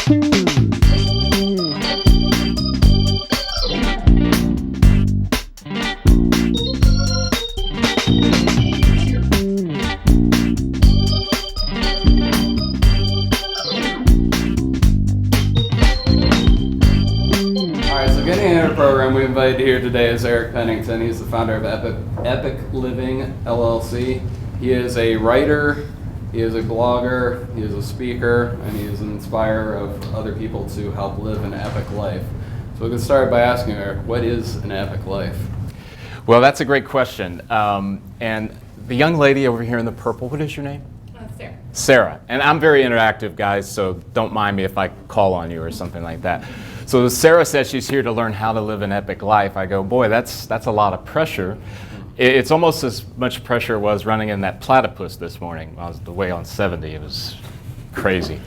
Program we invited here today is Eric Pennington. He's the founder of Epic Living LLC. He is a writer, he is a blogger, he is a speaker, and he is an inspirer of other people to help live an epic life. So we can start by asking Eric, what is an epic life? Well, that's a great question. And the young lady over here in the purple, what is your name? Sarah. Sarah. And I'm very interactive, guys, so don't mind me if I call on you or something like that. So Sarah says she's here to learn how to live an epic life. I go, boy, that's a lot of pressure. It's almost as much pressure was running in that platypus this morning. I was away on 70. It was crazy.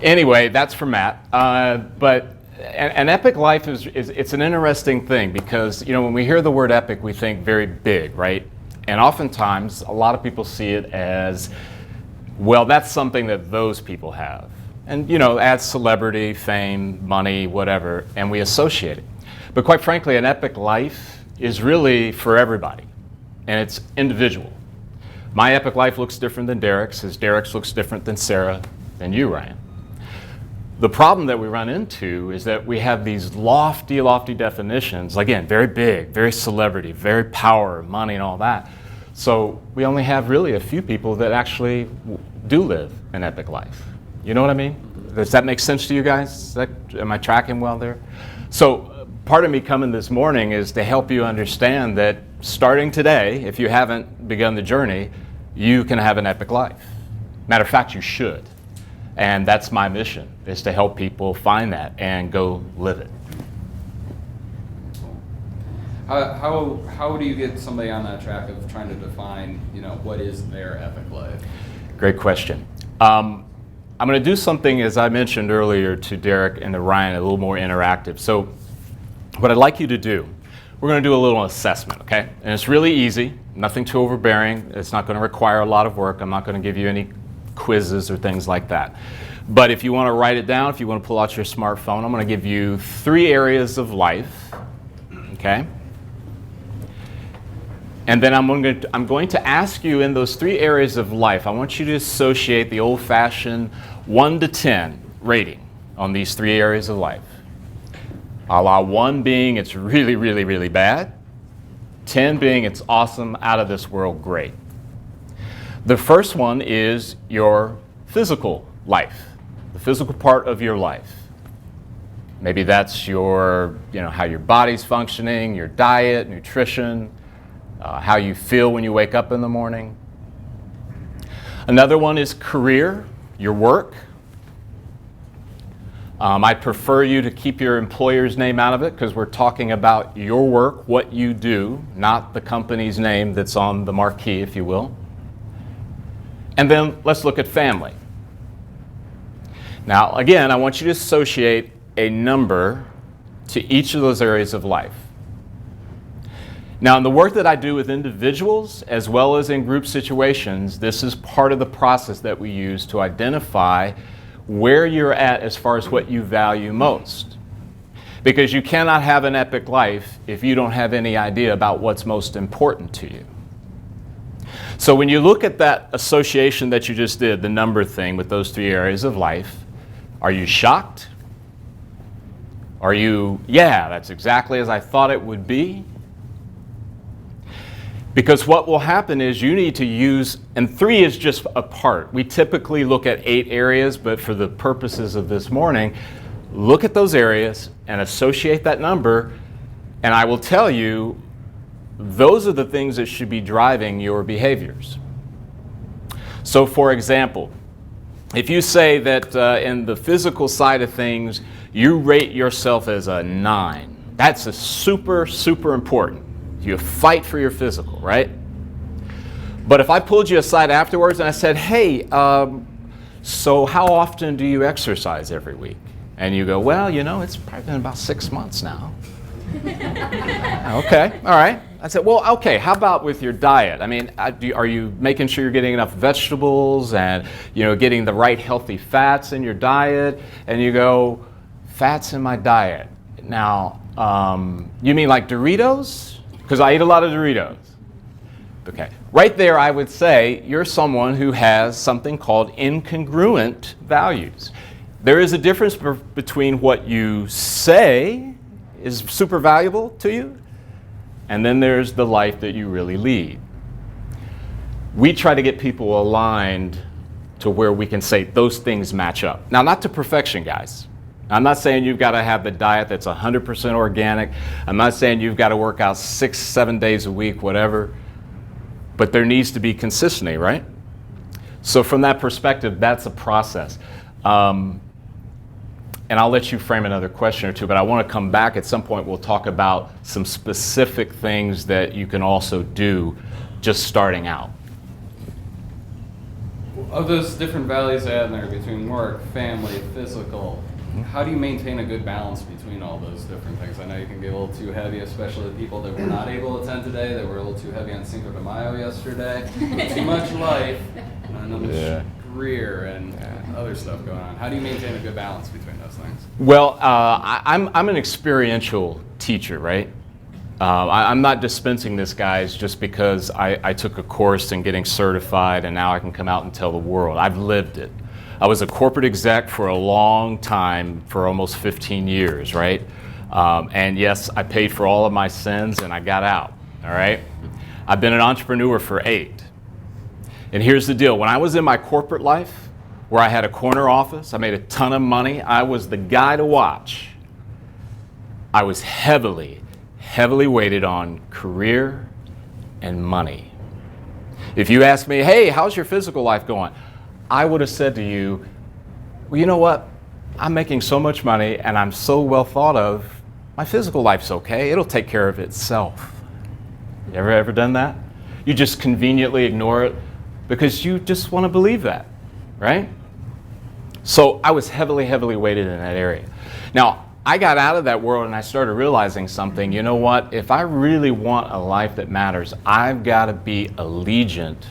Anyway, that's for Matt. But an epic life it's an interesting thing because, you know, when we hear the word epic, we think very big, right? And oftentimes, a lot of people see it as, well, that's something that those people have. And, you know, adds celebrity, fame, money, whatever, and we associate it. But quite frankly, an epic life is really for everybody, and it's individual. My epic life looks different than Derek's, as Derek's looks different than Sarah, than you, Ryan. The problem that we run into is that we have these lofty definitions, again, very big, very celebrity, very power, money, and all that. So we only have really a few people that actually do live an epic life. You know what I mean? Does that make sense to you guys? Am I tracking well there? So part of me coming this morning is to help you understand that starting today, if you haven't begun the journey, you can have an epic life. Matter of fact, you should. And that's my mission, is to help people find that and go live it. How do you get somebody on that track of trying to define, you know, what is their epic life? Great question. I'm going to do something, as I mentioned earlier to Derek and to Ryan, a little more interactive. So what I'd like you to do, we're going to do a little assessment, okay? And it's really easy, nothing too overbearing. It's not going to require a lot of work. I'm not going to give you any quizzes or things like that. But if you want to write it down, if you want to pull out your smartphone, I'm going to give you 3 areas of life, okay? And then I'm going to ask you in those 3 areas of life, I want you to associate the old-fashioned 1 to 10 rating on these 3 areas of life. A la 1 being it's really, really, really bad, 10 being it's awesome, out of this world, great. The first one is your physical life, the physical part of your life. Maybe that's your, you know, how your body's functioning, your diet, nutrition, how you feel when you wake up in the morning. Another one is career, your work. I'd prefer you to keep your employer's name out of it because we're talking about your work, what you do, not the company's name that's on the marquee, if you will. And then let's look at family. Now, again, I want you to associate a number to each of those areas of life. Now, in the work that I do with individuals as well as in group situations, this is part of the process that we use to identify where you're at as far as what you value most. Because you cannot have an epic life if you don't have any idea about what's most important to you. So when you look at that association that you just did, the number thing with those 3 areas of life, are you shocked? Are you, yeah, that's exactly as I thought it would be? Because what will happen is you need to use, and 3 is just a part. We typically look at 8 areas, but for the purposes of this morning, look at those areas and associate that number, and I will tell you, those are the things that should be driving your behaviors. So for example, if you say that in the physical side of things, you rate yourself as a 9, that's a super, super important. You fight for your physical, right? But if I pulled you aside afterwards and I said, hey, so how often do you exercise every week? And you go, well, you know, it's probably been about 6 months now. Okay, all right. I said, well, okay, how about with your diet? I mean, are you making sure you're getting enough vegetables and, getting the right healthy fats in your diet? And you go, fats in my diet. Now, you mean like Doritos? Because I eat a lot of Doritos. Okay, right there I would say you're someone who has something called incongruent values. There is a difference between what you say is super valuable to you, and then there's the life that you really lead. We try to get people aligned to where we can say those things match up. Now, not to perfection, guys. I'm not saying you've got to have the diet that's 100% organic. I'm not saying you've got to work out 6-7 days a week, whatever. But there needs to be consistency, right? So from that perspective, that's a process. And I'll let you frame another question or two, but I want to come back at some point. We'll talk about some specific things that you can also do just starting out. Of those different values I had in there between work, family, physical, how do you maintain a good balance between all those different things? I know you can get a little too heavy, especially the people that were not able to attend today, that were a little too heavy on Cinco de Mayo yesterday. Too much life, and another career and other stuff going on. How do you maintain a good balance between those things? Well, I'm an experiential teacher, right? I'm not dispensing this, guys, just because I took a course in getting certified and now I can come out and tell the world. I've lived it. I was a corporate exec for a long time, for almost 15 years, right? And yes, I paid for all of my sins and I got out, all right? I've been an entrepreneur for 8. And here's the deal. When I was in my corporate life, where I had a corner office, I made a ton of money, I was the guy to watch. I was heavily weighted on career and money. If you ask me, hey, how's your physical life going? I would have said to you, well, you know what? I'm making so much money and I'm so well thought of, my physical life's okay. It'll take care of itself. You ever done that? You just conveniently ignore it because you just want to believe that, right? So I was heavily weighted in that area. Now, I got out of that world and I started realizing something. You know what? If I really want a life that matters, I've got to be allegiant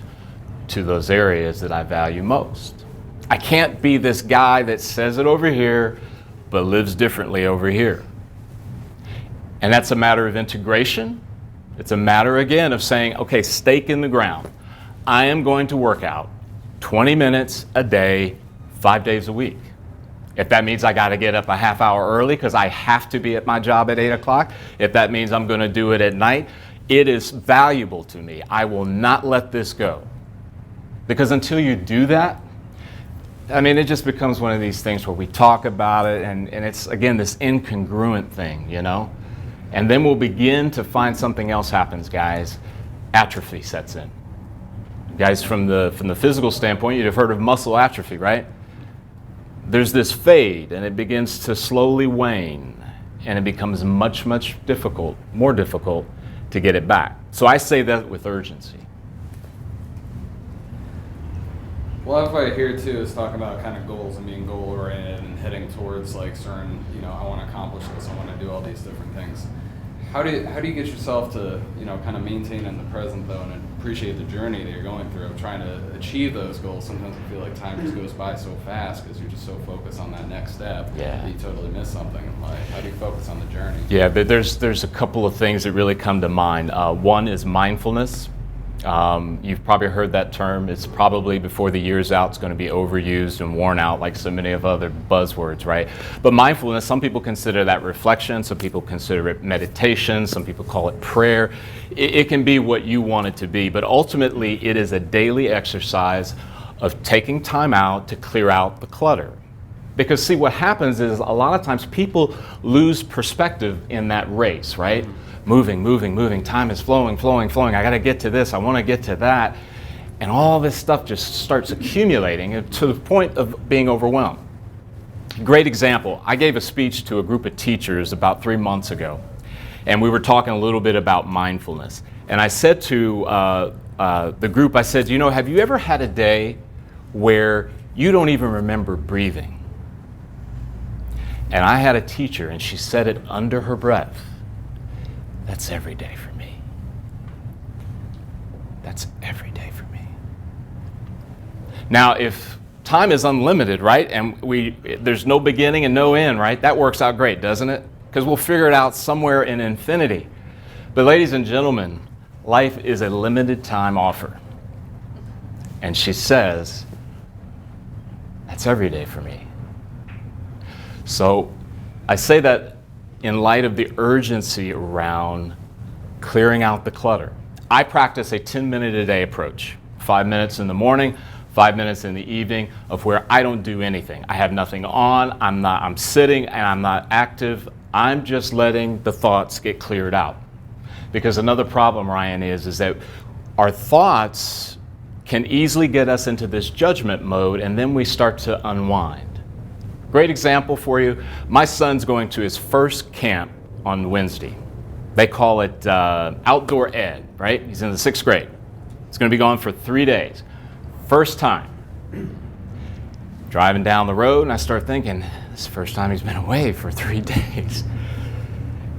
to those areas that I value most. I can't be this guy that says it over here, but lives differently over here. And that's a matter of integration. It's a matter, again, of saying, okay, stake in the ground. I am going to work out 20 minutes a day, 5 days a week. If that means I got to get up a half hour early because I have to be at my job at 8 o'clock, if that means I'm going to do it at night, it is valuable to me. I will not let this go. Because until you do that, I mean, it just becomes one of these things where we talk about it and it's, again, this incongruent thing, And then we'll begin to find something else happens, guys. Atrophy sets in. Guys, from the physical standpoint, you'd have heard of muscle atrophy, right? There's this fade and it begins to slowly wane and it becomes much more difficult to get it back. So I say that with urgency. Well, what I hear too is talking about kind of goals and being goal oriented and heading towards like certain, I want to accomplish this, I want to do all these different things. How do you get yourself to, kind of maintain in the present though and appreciate the journey that you're going through of trying to achieve those goals? Sometimes I feel like time just goes by so fast because you're just so focused on that next step that you totally miss something. Like, how do you focus on the journey? Yeah, there's a couple of things that really come to mind. One is mindfulness. You've probably heard that term. It's probably, before the year's out, it's going to be overused and worn out like so many of other buzzwords, right? But mindfulness, some people consider that reflection, some people consider it meditation, some people call it prayer. It can be what you want it to be, but ultimately it is a daily exercise of taking time out to clear out the clutter. Because see, what happens is a lot of times people lose perspective in that race, right? Moving, time is flowing. I got to get to this, I want to get to that. And all this stuff just starts accumulating to the point of being overwhelmed. Great example, I gave a speech to a group of teachers about 3 months ago, and we were talking a little bit about mindfulness. And I said to the group, I said, have you ever had a day where you don't even remember breathing? And I had a teacher, and she said it under her breath. That's every day for me. Now, if time is unlimited, right, and there's no beginning and no end, right, that works out great, doesn't it? Because we'll figure it out somewhere in infinity. But ladies and gentlemen, life is a limited time offer. And she says, that's every day for me. So I say that in light of the urgency around clearing out the clutter. I practice a 10-minute a day approach. 5 minutes in the morning, 5 minutes in the evening, of where I don't do anything. I have nothing on, I'm sitting and I'm not active. I'm just letting the thoughts get cleared out. Because another problem, Ryan, is that our thoughts can easily get us into this judgment mode, and then we start to unwind. Great example for you. My son's going to his first camp on Wednesday. They call it outdoor ed, right? He's in the 6th grade. He's going to be gone for 3 days. First time. Driving down the road, and I start thinking, this is the first time he's been away for 3 days.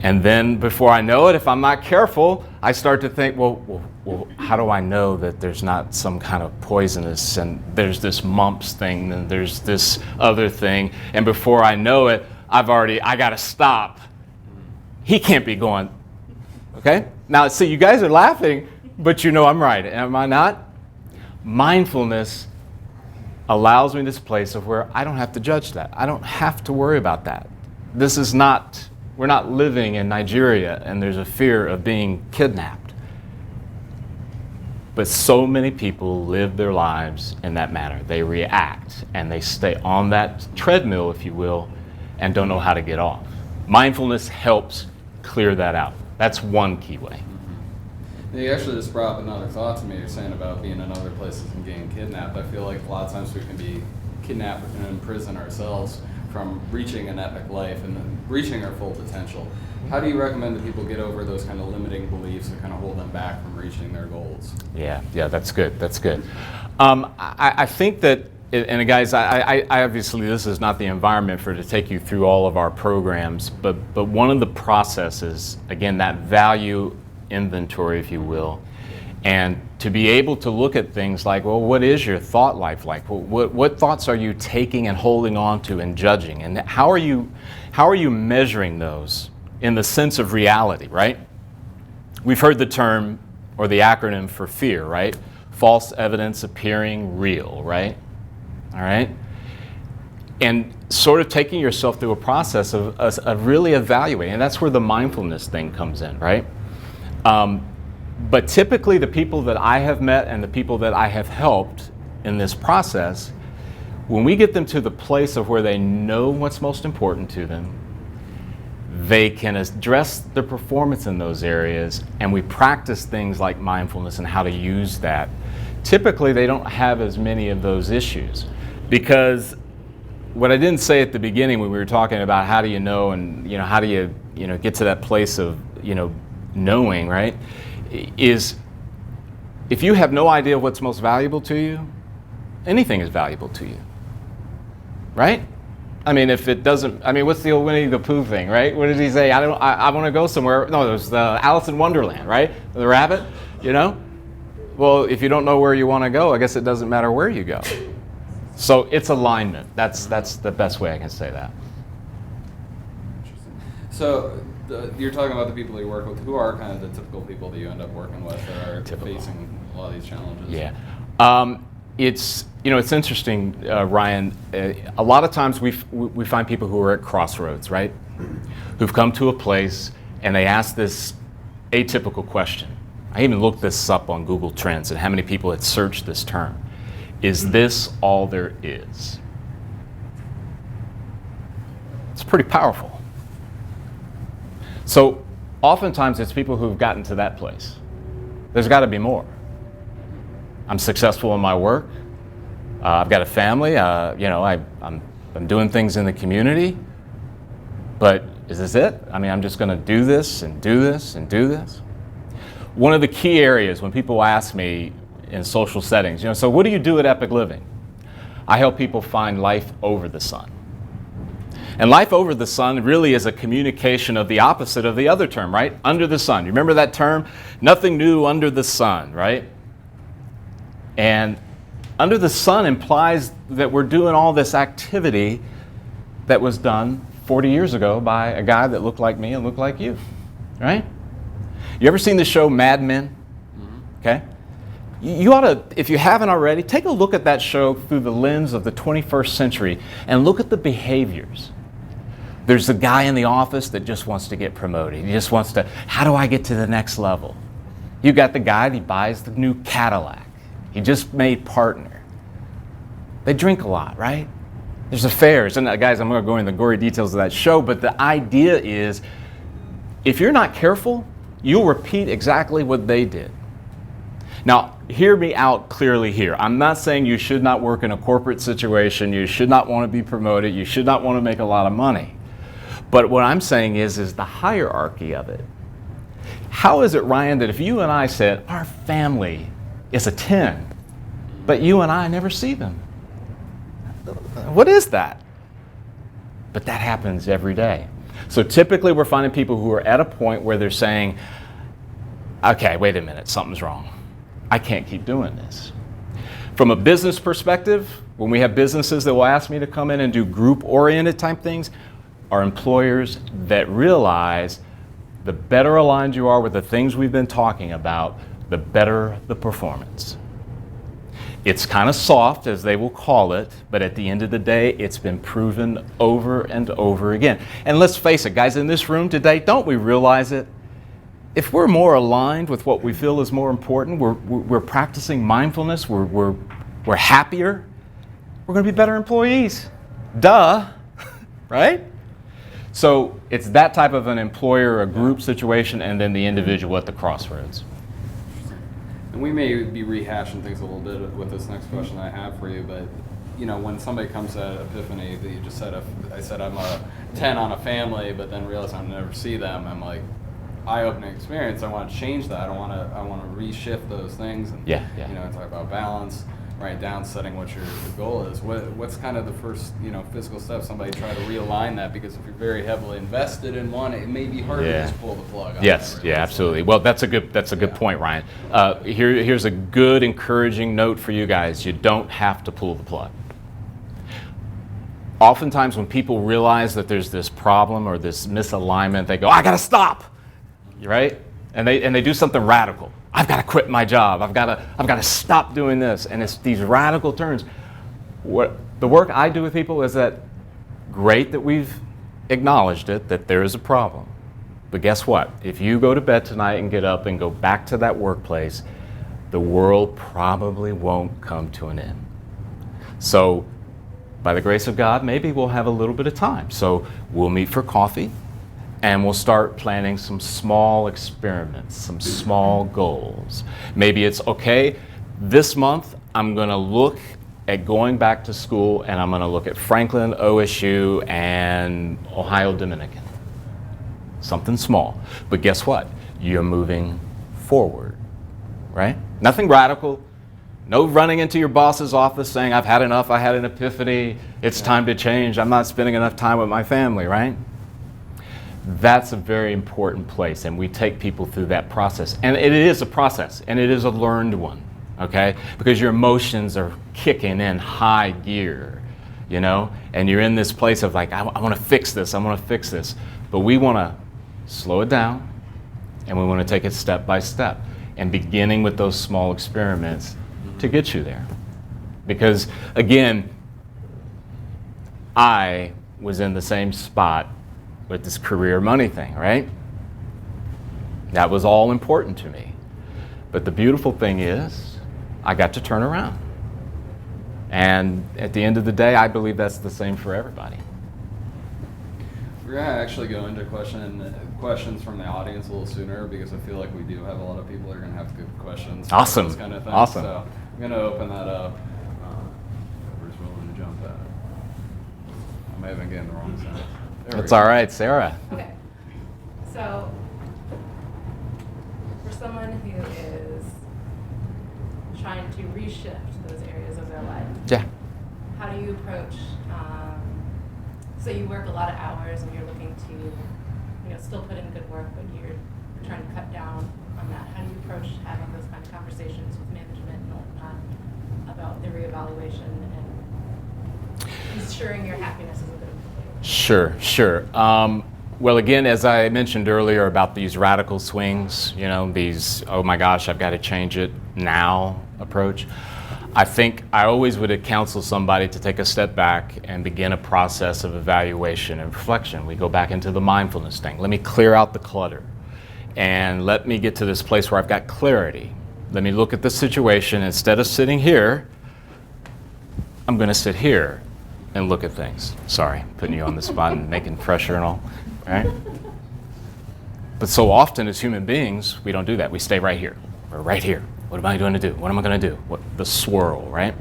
And then before I know it, if I'm not careful, I start to think, well, how do I know that there's not some kind of poisonous, and there's this mumps thing, and there's this other thing, and before I know it, I got to stop. He can't be going, okay? Now, see, you guys are laughing, but you know I'm right, am I not? Mindfulness allows me this place of where I don't have to judge that. I don't have to worry about that. We're not living in Nigeria and there's a fear of being kidnapped. But so many people live their lives in that manner. They react and they stay on that treadmill, if you will, and don't know how to get off. Mindfulness helps clear that out. That's one key way. You actually just brought up another thought to me. You're saying about being in other places and getting kidnapped. I feel like a lot of times we can be kidnapped and imprison ourselves from reaching an epic life and then reaching our full potential. How do you recommend that people get over those kind of limiting beliefs that kind of hold them back from reaching their goals? Yeah, that's good. I think that, and guys, I obviously this is not the environment for to take you through all of our programs, but one of the processes, again, that value inventory, if you will, and to be able to look at things like, well, what is your thought life like? What thoughts are you taking and holding on to and judging? And how are you measuring those in the sense of reality, right? We've heard the term or the acronym for fear, right? False evidence appearing real, right? All right? And sort of taking yourself through a process of really evaluating, and that's where the mindfulness thing comes in, right? But typically the people that I have met and the people that I have helped in this process, when we get them to the place of where they know what's most important to them, they can address their performance in those areas, and we practice things like mindfulness and how to use that. Typically they don't have as many of those issues, because what I didn't say at the beginning when we were talking about how do you know and how do you get to that place of knowing, right, is if you have no idea what's most valuable to you, anything is valuable to you, right? I mean, if it doesn't, what's the old Winnie the Pooh thing, right? What did he say? I want to go somewhere. No, there's the Alice in Wonderland, right? The rabbit, Well, if you don't know where you want to go, I guess it doesn't matter where you go. So it's alignment. That's the best way I can say that. Interesting. So you're talking about the people you work with. Who are kind of the typical people that you end up working with that are facing a lot of these challenges? Yeah. It's interesting, Ryan. A lot of times we find people who are at crossroads, right? Who've come to a place and they ask this atypical question. I even looked this up on Google Trends and how many people had searched this term. Is this all there is? It's pretty powerful. So oftentimes it's people who've gotten to that place. There's got to be more. I'm successful in my work. I've got a family. I'm doing things in the community. But is this it? I'm just going to do this and do this and do this. One of the key areas when people ask me in social settings, so what do you do at Epic Living? I help people find life over the sun. And life over the sun really is a communication of the opposite of the other term, right? Under the sun. You remember that term? Nothing new under the sun, right? And under the sun implies that we're doing all this activity that was done 40 years ago by a guy that looked like me and looked like you, right? You ever seen the show Mad Men? Okay? You ought to, if you haven't already, take a look at that show through the lens of the 21st century and look at the behaviors. There's the guy in the office that just wants to get promoted. He just wants to, how do I get to the next level? You got the guy that buys the new Cadillac. He just made partner. They drink a lot, right? There's affairs. And guys, I'm going to go into the gory details of that show, but the idea is if you're not careful, you'll repeat exactly what they did. Now, hear me out clearly here. I'm not saying you should not work in a corporate situation, you should not want to be promoted, you should not want to make a lot of money. But what I'm saying is the hierarchy of it. How is it, Ryan, that if you and I said, our family is a 10, but you and I never see them? What is that? But that happens every day. So typically we're finding people who are at a point where they're saying, okay, wait a minute, something's wrong. I can't keep doing this. From a business perspective, when we have businesses that will ask me to come in and do group-oriented type things, are employers that realize the better aligned you are with the things we've been talking about, the better the performance. It's kind of soft, as they will call it, but at the end of the day, it's been proven over and over again. And let's face it, guys, in this room today, don't we realize it? If we're more aligned with what we feel is more important, we're practicing mindfulness, we're happier, we're going to be better employees. Duh, right? So it's that type of an employer, a group situation, and then the individual at the crossroads. And we may be rehashing things a little bit with this next question I have for you, but when somebody comes to epiphany that you just said, I said I'm a 10 on a family, but then realize I'll never see them, I'm like, eye-opening experience. I want to change that. I want to reshift those things and talk about balance, write down, setting what your goal is. What's kind of the first physical step? Somebody try to realign that, because if you're very heavily invested in one, it may be hard to just pull the plug on. Yes, absolutely. Well, that's a good point, Ryan. Here's a good encouraging note for you guys. You don't have to pull the plug. Oftentimes when people realize that there's this problem or this misalignment, they go, I gotta stop. Right? And they do something radical. I've got to quit my job. I've got to stop doing this. And it's these radical turns. What the work I do with people is that great that we've acknowledged it, that there is a problem. But guess what? If you go to bed tonight and get up and go back to that workplace, the world probably won't come to an end. So by the grace of God, maybe we'll have a little bit of time. So we'll meet for coffee. And we'll start planning some small experiments, some small goals. Maybe it's, okay, this month I'm going to look at going back to school, and I'm going to look at Franklin, OSU, and Ohio Dominican. Something small. But guess what? You're moving forward, right? Nothing radical. No running into your boss's office saying, I've had enough, I had an epiphany, it's time to change, I'm not spending enough time with my family, right? That's a very important place, and we take people through that process. And it is a process, and it is a learned one, okay? Because your emotions are kicking in high gear, and you're in this place of like, I want to fix this, I want to fix this. But we want to slow it down, and we want to take it step by step, and beginning with those small experiments to get you there. Because, again, I was in the same spot with this career money thing, right? That was all important to me. But the beautiful thing is, I got to turn around. And at the end of the day, I believe that's the same for everybody. We're going to actually go into questions from the audience a little sooner, because I feel like we do have a lot of people that are going to have good questions. Awesome. This kind of thing. Awesome. So I'm going to open that up. Whoever's willing to jump at it. I may have been getting the wrong side. That's all right, Sarah. Okay. So, for someone who is trying to reshift those areas of their life, how do you approach, so you work a lot of hours and you're looking to, still put in good work, but you're trying to cut down on that. How do you approach having those kind of conversations with management and whatnot about the reevaluation and ensuring your happiness as a good employee? Sure. Well, again, as I mentioned earlier about these radical swings, these, oh my gosh, I've got to change it now approach. I think I always would counsel somebody to take a step back and begin a process of evaluation and reflection. We go back into the mindfulness thing. Let me clear out the clutter and let me get to this place where I've got clarity. Let me look at the situation. Instead of sitting here, I'm going to sit here and look at things. Sorry, putting you on the spot and making pressure and all, right? But so often as human beings, we don't do that. We stay right here. We're right here. What am I going to do? What am I going to do? The swirl, right?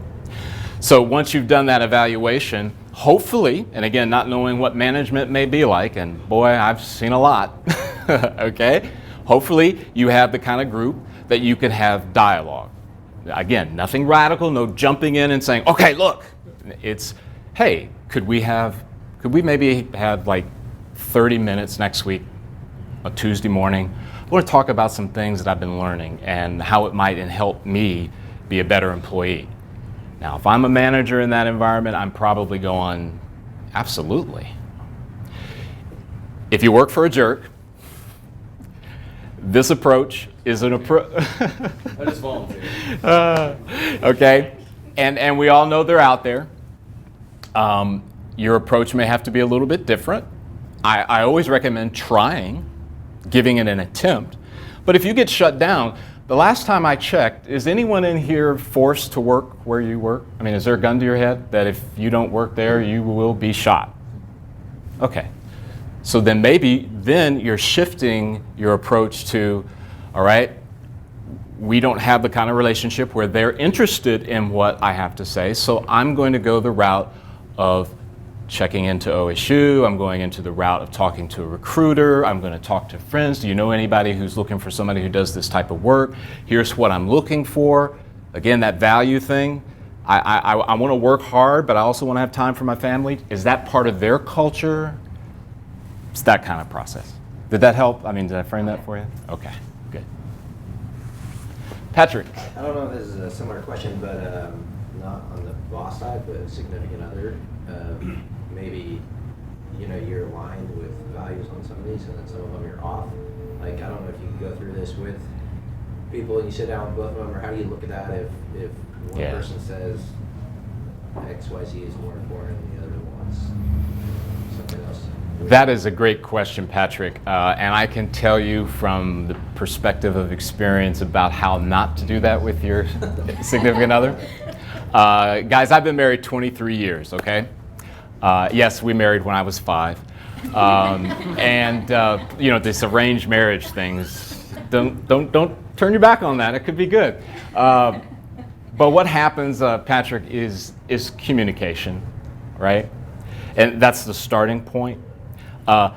So once you've done that evaluation, hopefully, and again, not knowing what management may be like, and boy, I've seen a lot, okay? Hopefully you have the kind of group that you can have dialogue. Again, nothing radical, no jumping in and saying, okay, look. It's, hey, could we maybe have like 30 minutes next week, a Tuesday morning? I want to talk about some things that I've been learning and how it might help me be a better employee. Now, if I'm a manager in that environment, I'm probably going, absolutely. If you work for a jerk, this approach is an approach. I just volunteer. Okay, and we all know they're out there. Your approach may have to be a little bit different. I always recommend trying, giving it an attempt. But if you get shut down, the last time I checked, is anyone in here forced to work where you work? I mean, is there a gun to your head that if you don't work there, you will be shot? Okay. So then maybe you're shifting your approach to, all right, we don't have the kind of relationship where they're interested in what I have to say, so I'm going to go the route of checking into OSU, I'm going into the route of talking to a recruiter, I'm going to talk to friends. Do you know anybody who's looking for somebody who does this type of work? Here's what I'm looking for. Again, that value thing. I want to work hard, but I also want to have time for my family. Is that part of their culture? It's that kind of process. Did that help? I mean, did I frame that for you? Okay, good. Patrick. I don't know if this is a similar question, but not on the boss side, but a significant other. Maybe, you're aligned with values on some of these, and then some of them you're off. Like, I don't know if you can go through this with people and you sit down with both of them, or how do you look at that if one person says X, Y, Z is more important and the other wants something else? That is a great question, Patrick, and I can tell you from the perspective of experience about how not to do that with your significant other. Guys, I've been married 23 years, okay? Yes, we married when I was 5. This arranged marriage things, don't turn your back on that. It could be good. But what happens, Patrick, is communication, right? And that's the starting point. Guys,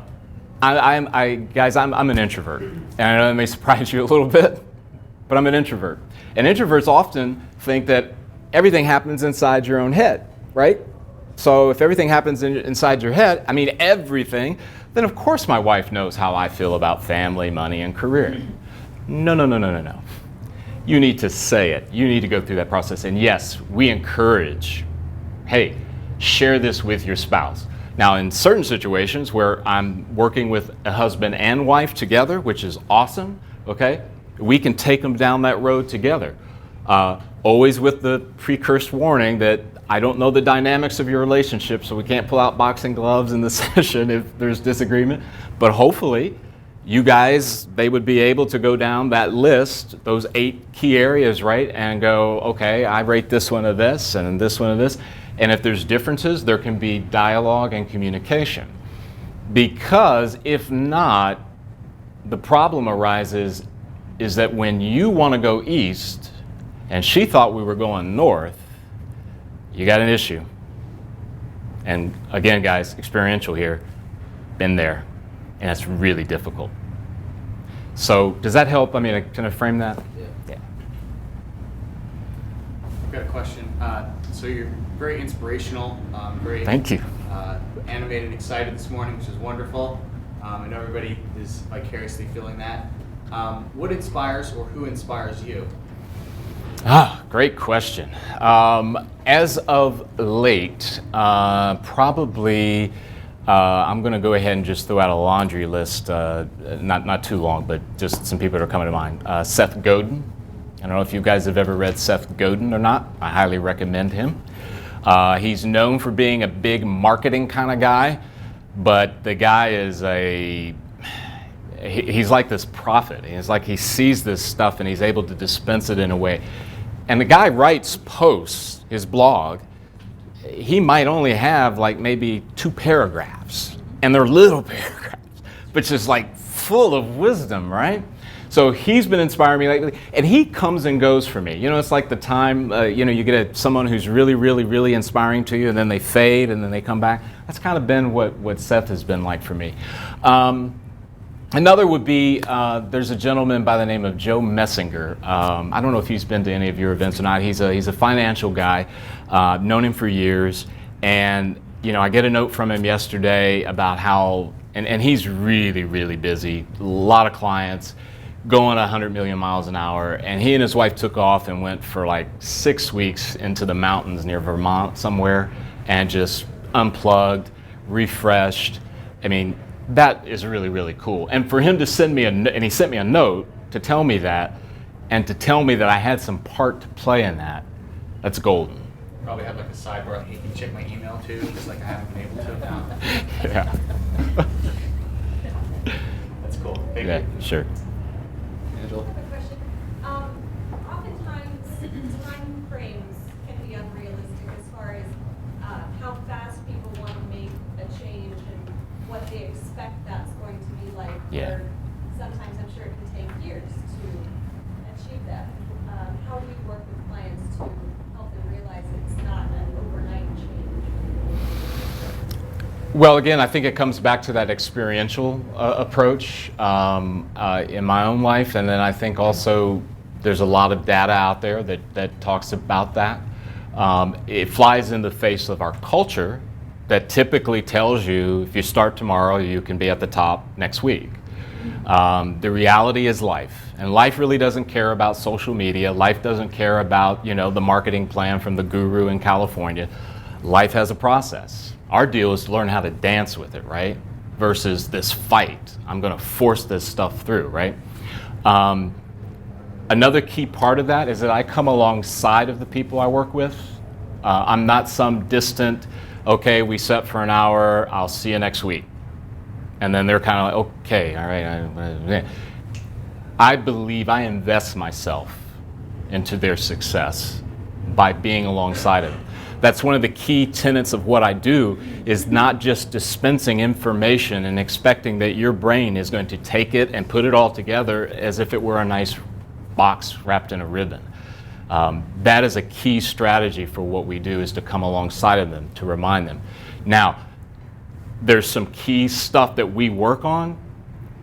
I'm an introvert, and I know that may surprise you a little bit, but I'm an introvert. And introverts often think that everything happens inside your own head, right? So if everything happens inside your head, I mean everything, then of course my wife knows how I feel about family, money, and career. No. You need to say it. You need to go through that process. And yes, we encourage, hey, share this with your spouse. Now, in certain situations where I'm working with a husband and wife together, which is awesome, okay, we can take them down that road together. Always with the precursed warning that I don't know the dynamics of your relationship, so we can't pull out boxing gloves in the session if there's disagreement. But hopefully, you guys, they would be able to go down that list, those 8 key areas, right, and go, okay, I rate this one of this and this one of this. And if there's differences, there can be dialogue and communication. Because if not, the problem arises is that when you want to go east and she thought we were going north, you got an issue. And again, guys, experiential here, been there, and it's really difficult. So does that help? I mean, can I frame that? Yeah. I've got a question. So you're very inspirational, very Thank you. Animated and excited this morning, which is wonderful. I know everybody is vicariously feeling that. What inspires or who inspires you? Great question. As of late, probably I'm going to go ahead and just throw out a laundry list, not too long, but just some people that are coming to mind. Seth Godin. I don't know if you guys have ever read Seth Godin or not. I highly recommend him. He's known for being a big marketing kind of guy, but the guy is he's like this prophet. It's like he sees this stuff and he's able to dispense it in a way. And the guy writes posts, his blog, he might only have like maybe 2 paragraphs, and they're little paragraphs, but just like full of wisdom, right? So he's been inspiring me lately, and he comes and goes for me. You know, it's like the time, you get someone who's really, really, really inspiring to you, and then they fade, and then they come back. That's kind of been what Seth has been like for me. Another would be, there's a gentleman by the name of Joe Messinger. I don't know if he's been to any of your events or not. He's a financial guy. Known him for years, and I get a note from him yesterday about how, and he's really, really busy. A lot of clients, going 100 million miles an hour, and he and his wife took off and went for like 6 weeks into the mountains near Vermont somewhere, and just unplugged, refreshed. I mean, that is really, really cool. And for him to send me and he sent me a note to tell me that, and to tell me that I had some part to play in that, that's golden. Probably have like a sidebar. You can check my email too, just like I haven't been able to now. Yeah. That's cool. Thank Yeah, you. sure. Angela? Quick question. Oftentimes, time frames can be unrealistic as far as how fast people want to make a change and what they expect that's going to be like. Yeah. Where sometimes I'm sure it can take years to achieve that. How do you work with clients to help them realize it's not an overnight change? Well, again, I think it comes back to that experiential approach in my own life, and then I think also there's a lot of data out there that talks about that. It flies in the face of our culture that typically tells you if you start tomorrow, you can be at the top next week. The reality is life, and life really doesn't care about social media. Life doesn't care about the marketing plan from the guru in California. Life has a process. Our deal is to learn how to dance with it, right? Versus this fight. I'm going to force this stuff through, right? Another key part of that is that I come alongside of the people I work with. I'm not some distant, okay, we set for an hour, I'll see you next week. And then they're kind of like, okay, all right. I believe I invest myself into their success by being alongside of them. That's one of the key tenets of what I do, is not just dispensing information and expecting that your brain is going to take it and put it all together as if it were a nice box wrapped in a ribbon. That is a key strategy for what we do, is to come alongside of them, to remind them. Now, there's some key stuff that we work on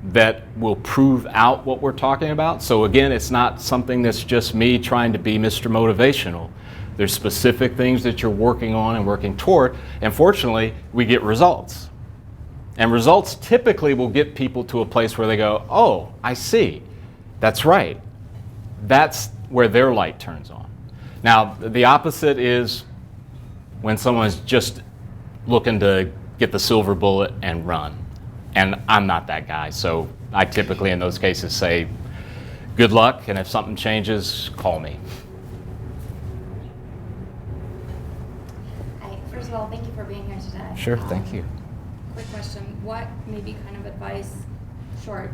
that will prove out what we're talking about. So again, it's not something that's just me trying to be Mr. Motivational. There's specific things that you're working on and working toward, and fortunately, we get results. And results typically will get people to a place where they go, oh, I see, that's right. That's where their light turns on. Now, the opposite is when someone's just looking to get the silver bullet and run. And I'm not that guy, so I typically in those cases say, good luck, and if something changes, call me. Hi, first of all, thank you for being here today. Sure, thank you. Quick question, what maybe kind of advice, short,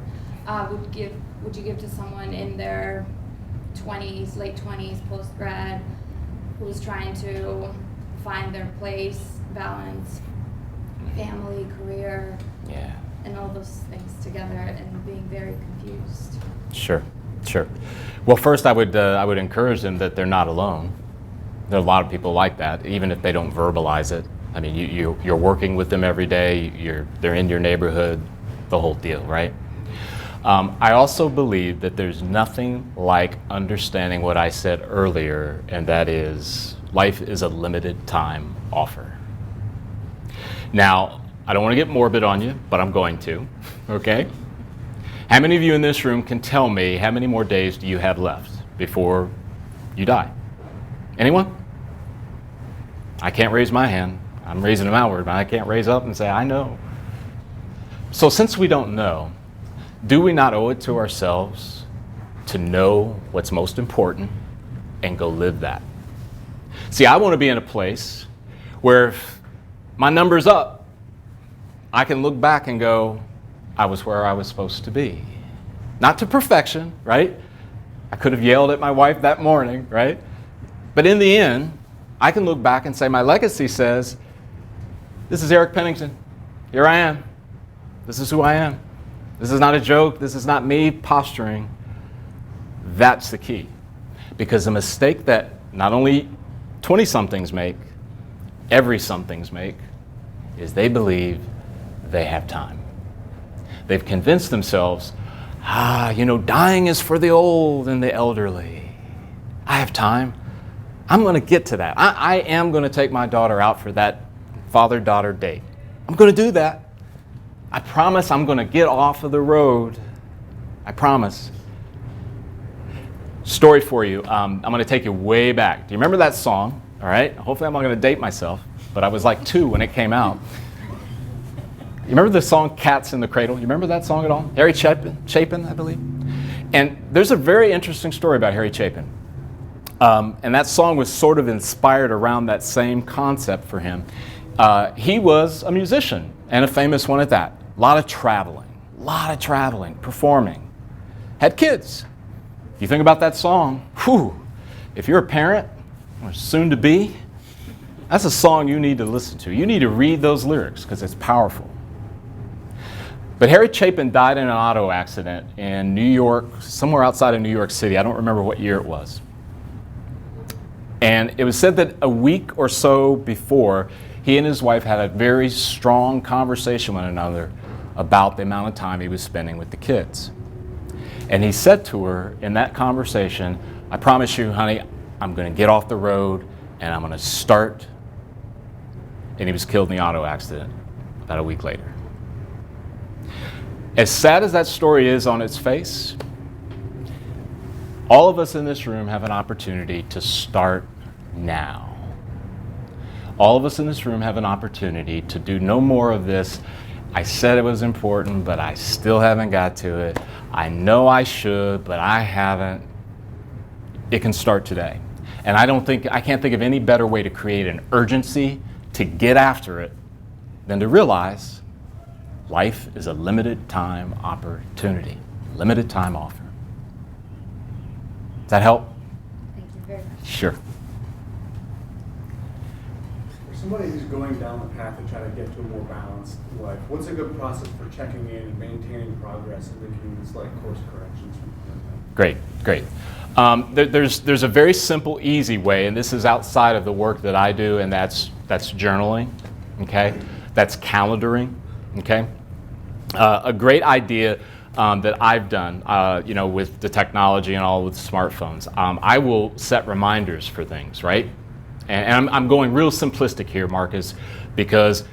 would you give to someone in their 20s, late 20s, post-grad, who's trying to find their place, balance, family, career, Yeah. and all those things together, and being very confused? Sure. Well, first I would encourage them that they're not alone. There are a lot of people like that, even if they don't verbalize it. I mean, you're working with them every day. They're in your neighborhood, the whole deal, right? I also believe that there's nothing like understanding what I said earlier, and that is life is a limited time offer. Now, I don't want to get morbid on you, but I'm going to, okay? How many of you in this room can tell me how many more days do you have left before you die. Anyone? I can't raise my hand. I'm raising them outward, but I can't raise up and say, I know. So since we don't know, do we not owe it to ourselves to know what's most important and go live that? See, I want to be in a place where if my number's up, I can look back and go, I was where I was supposed to be. Not to perfection, right? I could have yelled at my wife that morning, right? But in the end, I can look back and say, my legacy says, this is Eric Pennington. Here I am. This is who I am. This is not a joke. This is not me posturing. That's the key. Because the mistake that not only 20-somethings make, every somethings make, is they believe they have time. They've convinced themselves, dying is for the old and the elderly. I have time. I'm going to get to that. I am going to take my daughter out for that father-daughter date. I'm going to do that. I promise I'm going to get off of the road. I promise. Story for you. I'm going to take you way back. Do you remember that song? All right. Hopefully I'm not going to date myself, but I was like 2 when it came out. You remember the song Cats in the Cradle? You remember that song at all? Harry Chapin, I believe. And there's a very interesting story about Harry Chapin. And that song was sort of inspired around that same concept for him. He was a musician, and a famous one at that. A lot of traveling, performing. Had kids. If you think about that song, if you're a parent, or soon to be, that's a song you need to listen to. You need to read those lyrics because it's powerful. But Harry Chapin died in an auto accident in New York, somewhere outside of New York City. I don't remember what year it was. And it was said that a week or so before, he and his wife had a very strong conversation with one another about the amount of time he was spending with the kids. And he said to her in that conversation, I promise you, honey, I'm going to get off the road and I'm going to start. And he was killed in the auto accident about a week later. As sad as that story is on its face, all of us in this room have an opportunity to start now. All of us in this room have an opportunity to do no more of this. I said it was important, but I still haven't got to it. I know I should, but I haven't. It can start today. And I can't think of any better way to create an urgency to get after it than to realize life is a limited time opportunity, limited time offer. Does that help? Thank you very much. Sure. For somebody who's going down the path to try to get to a more balanced life, what's a good process for checking in and maintaining progress and making these course corrections? Great. There's a very simple, easy way, and this is outside of the work that I do, and that's journaling, okay? That's calendaring, okay? A great idea that I've done, with the technology and all with smartphones. I will set reminders for things, right? And I'm going real simplistic here, Marcus, because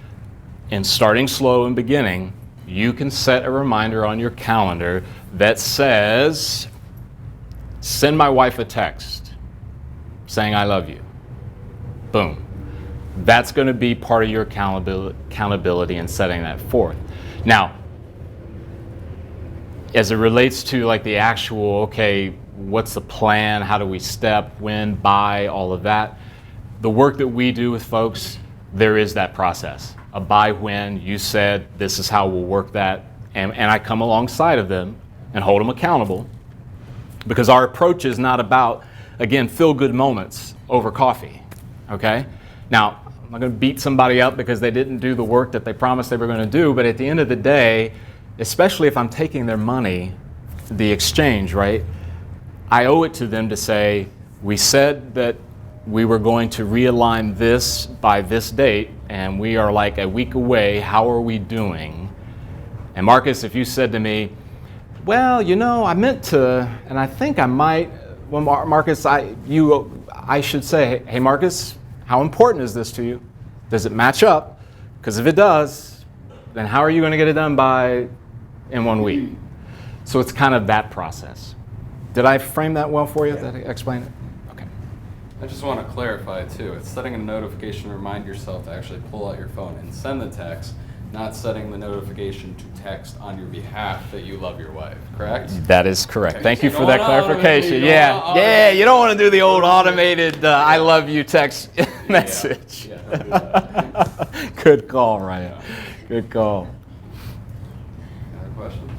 in starting slow and beginning, you can set a reminder on your calendar that says, send my wife a text saying I love you. Boom. That's going to be part of your accountability in setting that forth. Now, as it relates to the actual, what's the plan, how do we step, when, by, all of that, the work that we do with folks, there is that process. A by when, you said this is how we'll work that, and I come alongside of them and hold them accountable, because our approach is not about, again, feel-good moments over coffee, okay? Now, I'm not going to beat somebody up because they didn't do the work that they promised they were going to do, but at the end of the day, especially if I'm taking their money, the exchange, right? I owe it to them to say, we said that we were going to realign this by this date, and we are a week away. How are we doing? And Marcus, if you said to me, well, I meant to, and I think I might, well, Marcus, I should say, hey, Marcus, how important is this to you? Does it match up? Because if it does, then how are you going to get it done in 1 week? So it's kind of that process. Did I frame that well for you? Yeah. Did I explain it? Okay. I just want to clarify too. It's setting a notification to remind yourself to actually pull out your phone and send the text, not setting the notification to text on your behalf that you love your wife, correct? That is correct. Okay. Thank you So for that go on clarification. automated, Yeah, go on yeah, you don't want to do the old automated. automated I love you text message. Yeah, don't do that. Good call, Ryan. Yeah. Good call. Other questions?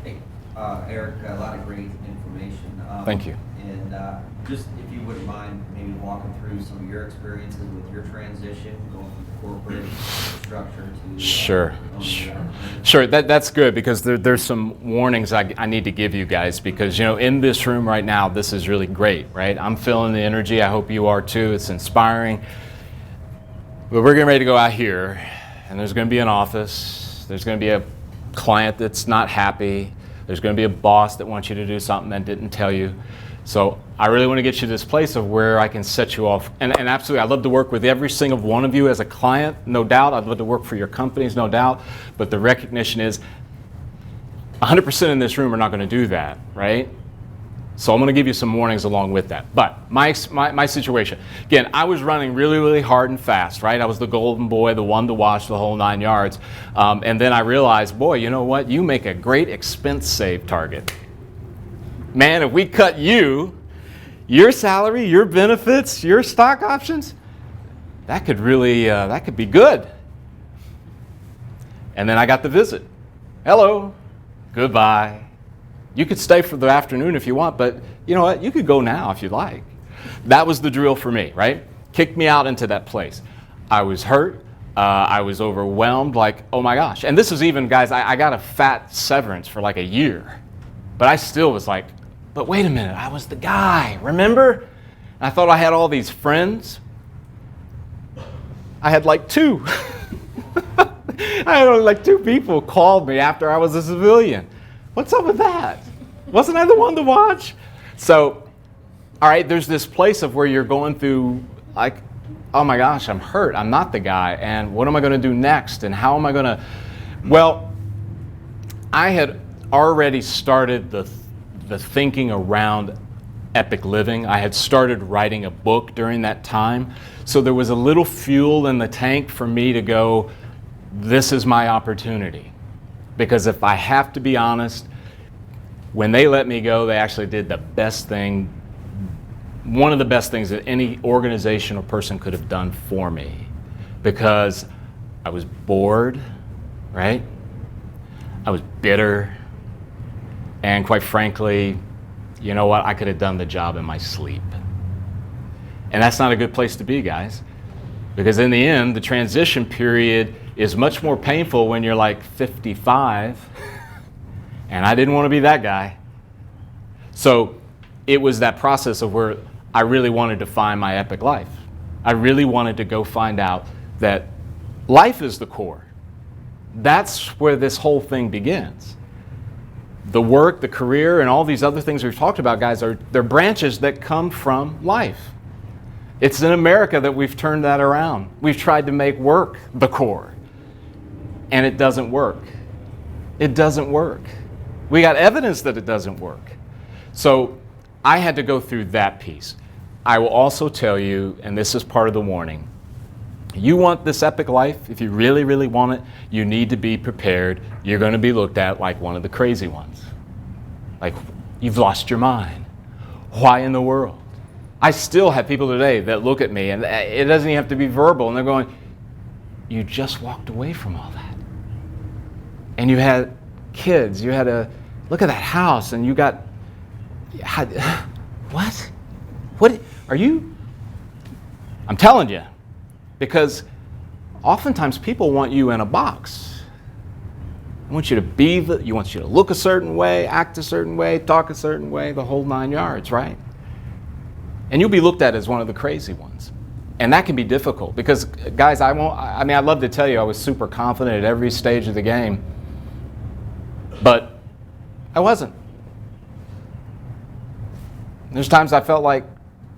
Hey, Eric, a lot of great information. Thank you. And just if you wouldn't mind maybe walking through some of your experiences with your transition, going from corporate structure to Sure, owning sure. your own company. Sure, that's good because there's some warnings I need to give you guys because, you know, in this room right now, this is really great, right? I'm feeling the energy. I hope you are too. It's inspiring. But we're getting ready to go out here, and there's going to be an office. There's going to be a client that's not happy. There's going to be a boss that wants you to do something and didn't tell you. So I really want to get you to this place of where I can set you off. And absolutely, I'd love to work with every single one of you as a client, no doubt. I'd love to work for your companies, no doubt. But the recognition is 100% in this room are not going to do that, right? So I'm going to give you some warnings along with that. But my situation, again, I was running really, really hard and fast, right? I was the golden boy, the one to watch, the whole 9 yards. And then I realized, boy, you know what? You make a great expense save target. Man, if we cut you, your salary, your benefits, your stock options, that could really, that could be good. And then I got the visit. Hello, goodbye. You could stay for the afternoon if you want, but you know what? You could go now if you'd like. That was the drill for me, right? Kicked me out into that place. I was hurt. I was overwhelmed, like, oh my gosh. And this is even, guys, I got a fat severance for like a year. But I still was like, but wait a minute, I was the guy, remember? And I thought I had all these friends. I had like 2. I had only like 2 people called me after I was a civilian. What's up with that? Wasn't I the one to watch? So, all right, there's this place of where you're going through like, oh my gosh, I'm hurt. I'm not the guy. And what am I going to do next? And how am I going to? Well, I had already started the thinking around epic living. I had started writing a book during that time. So there was a little fuel in the tank for me to go, this is my opportunity. Because if I have to be honest, when they let me go, they actually did the best thing, one of the best things that any organization or person could have done for me. Because I was bored, right? I was bitter. And quite frankly, you know what? I could have done the job in my sleep. And that's not a good place to be, guys. Because in the end, the transition period is much more painful when you're like 55. And I didn't want to be that guy. So it was that process of where I really wanted to find my epic life. I really wanted to go find out that life is the core. That's where this whole thing begins. The work, the career, and all these other things we've talked about, guys, they're branches that come from life. It's in America that we've turned that around. We've tried to make work the core. And it doesn't work. It doesn't work. We got evidence that it doesn't work. So I had to go through that piece. I will also tell you, and this is part of the warning, you want this epic life, if you really, really want it, you need to be prepared. You're going to be looked at like one of the crazy ones. Like, you've lost your mind. Why in the world? I still have people today that look at me, and it doesn't even have to be verbal, and they're going, you just walked away from all that. And you had kids, you had a, look at that house, and you got, what? What are you? I'm telling you. Because oftentimes people want you in a box. They want you to be, you want you to look a certain way, act a certain way, talk a certain way, the whole 9 yards, right? And you'll be looked at as one of the crazy ones. And that can be difficult because, guys, I'd love to tell you I was super confident at every stage of the game, but I wasn't. There's times I felt like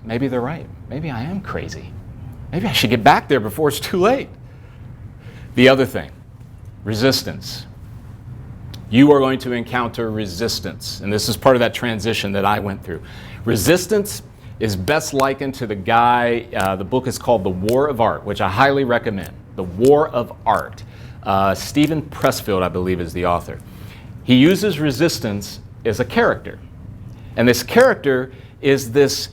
maybe they're right. Maybe I am crazy. Maybe I should get back there before it's too late. The other thing, resistance. You are going to encounter resistance, and this is part of that transition that I went through. Resistance is best likened to the guy, the book is called The War of Art, which I highly recommend. The War of Art. Stephen Pressfield, I believe, is the author. He uses resistance as a character. And this character is this,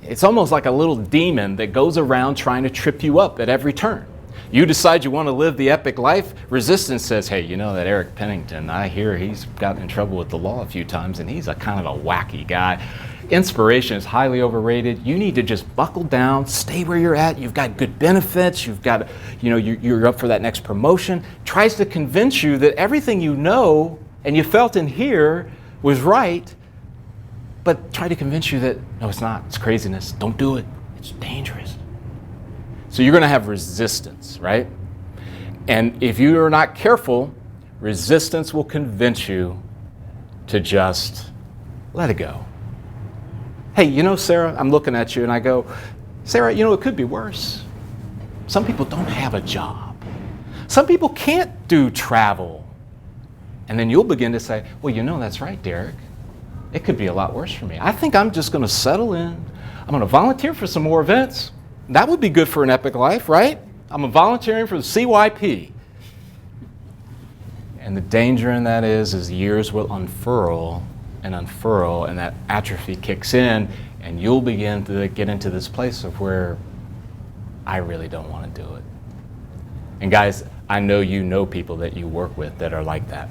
it's almost like a little demon that goes around trying to trip you up at every turn. You decide you want to live the epic life, resistance says, hey, you know that Eric Pennington, I hear he's gotten in trouble with the law a few times and he's a kind of a wacky guy. Inspiration is highly overrated. You need to just buckle down, stay where you're at. You've got good benefits. You've got, you're up for that next promotion. Tries to convince you that everything you know and you felt in here was right, but try to convince you that, no, it's not. It's craziness. Don't do it. It's dangerous. So you're going to have resistance, right? And if you are not careful, resistance will convince you to just let it go. Hey, Sarah, I'm looking at you and I go, Sarah, it could be worse. Some people don't have a job. Some people can't do travel. And then you'll begin to say, well, that's right, Derek. It could be a lot worse for me. I think I'm just going to settle in. I'm going to volunteer for some more events. That would be good for an epic life, right? I'm volunteering for the CYP. And the danger in that is years will unfurl, and that atrophy kicks in, and you'll begin to get into this place of where I really don't want to do it. And guys, I know you know people that you work with that are like that.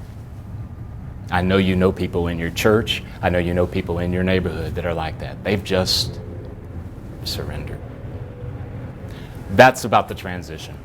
I know you know people in your church. I know you know people in your neighborhood that are like that. They've just surrendered. That's about the transition.